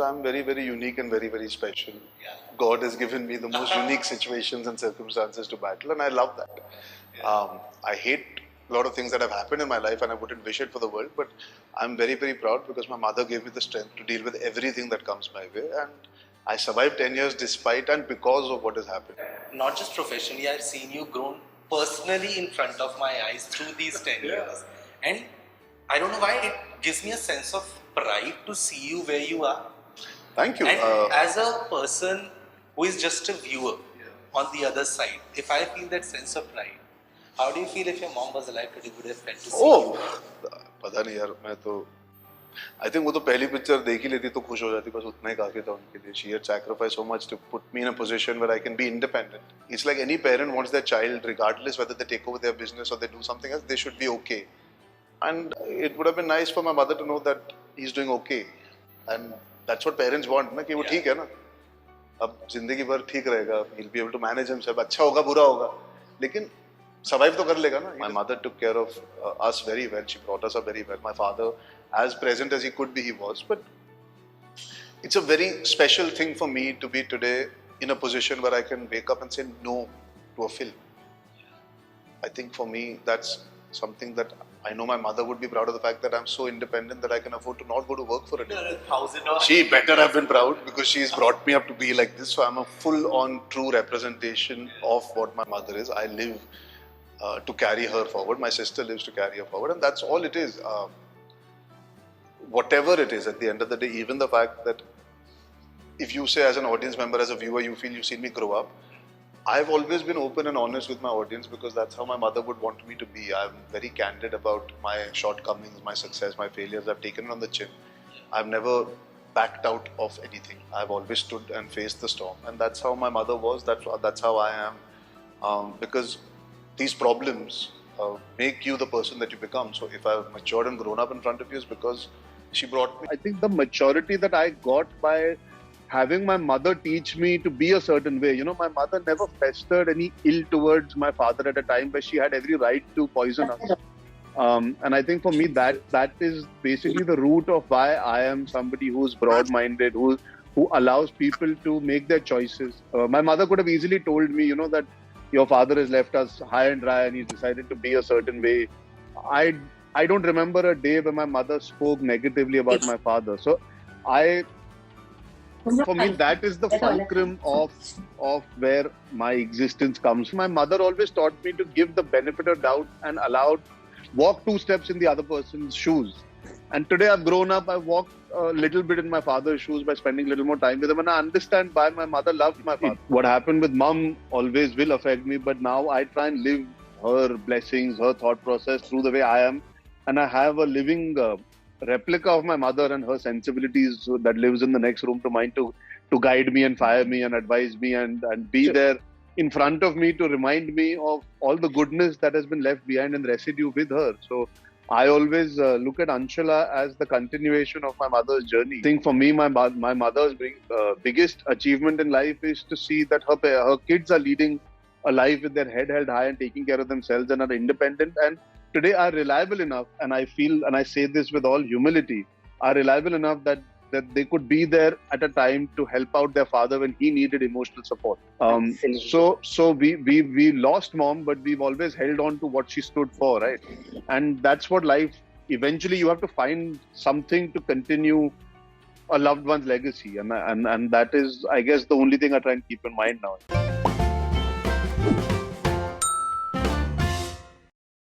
I'm very, very unique and very, very special. Yeah. God has given me the most unique situations and circumstances to battle, and I love that. I hate a lot of things that have happened in my life, and I wouldn't wish it for the world, but I'm very, very proud because my mother gave me the strength to deal with everything that comes my way, and I survived 10 years despite and because of what has happened. Not just professionally, I've seen you grown personally in front of my eyes through these 10 years. And I don't know why, it gives me a sense of pride to see you where you are. Thank you. And as a person who is just a viewer on the other side, if I feel that sense of pride, how do you feel if your mom was alive today, would have felt to see you? पता नहीं यार, मैं तो I think वो तो पहली picture देख ही लेती तो खुश हो जाती, बस उतना ही काफी था उनके लिए. She had sacrificed so much to put me in a position where I can be independent. It's like any parent wants their child, regardless whether they take over their business or they do something else, they should be okay. And it would have been nice for my mother to know that he's doing okay. And that's what parents want, ना कि वो ठीक है ना. अब जिंदगी भर ठीक रहेगा. He'll be able to manage himself. अच्छा होगा, बुरा होगा, लेकिन survive तो कर लेगा ना. My mother took care of us very well. She brought us up very well. My father, as present as he could be, he was. But it's a very special thing for me to be today in a position where I can wake up and say no to a film. I think for me, that's something that I know my mother would be proud of, the fact that I'm so independent that I can afford to not go to work for a day. She better have been proud because she's brought me up to be like this. So I'm a full-on true representation of what my mother is. I live to carry her forward. My sister lives to carry her forward, and that's all it is. Whatever it is, at the end of the day, even the fact that if you say as an audience member, as a viewer, you feel you've seen me grow up, I've always been open and honest with my audience because that's how my mother would want me to be. I'm very candid about my shortcomings, my success, my failures. I've taken it on the chin. I've never backed out of anything. I've always stood and faced the storm, and that's how my mother was. That's how I am. Because these problems make you the person that you become. So if I've matured and grown up in front of you, it's because she brought me. I think the maturity that I got by having my mother teach me to be a certain way. You know, my mother never festered any ill towards my father at a time where she had every right to poison us. And I think for me that is basically the root of why I am somebody who's broad-minded, who allows people to make their choices. My mother could have easily told me, you know, that your father has left us high and dry and he's decided to be a certain way. I don't remember a day when my mother spoke negatively about my father. So for me, that is the fulcrum of where my existence comes. My mother always taught me to give the benefit of doubt and walk 2 steps in the other person's shoes. And today I've grown up, I've walked a little bit in my father's shoes by spending a little more time with him, and I understand why my mother loved my father. What happened with mom always will affect me, but now I try and live her blessings, her thought process through the way I am. And I have a living replica of my mother and her sensibilities that lives in the next room to mine to guide me and fire me and advise me and be there in front of me to remind me of all the goodness that has been left behind in residue with her. So I always look at Anshala as the continuation of my mother's journey. I think for me, my mother's biggest achievement in life is to see that her kids are leading a life with their head held high and taking care of themselves and are independent, and today are reliable enough, and I feel, and I say this with all humility, are reliable enough that they could be there at a time to help out their father when he needed emotional support. So we lost mom, but we've always held on to what she stood for, right? And that's what life, eventually you have to find something to continue a loved one's legacy, and that is, I guess, the only thing I try and keep in mind now.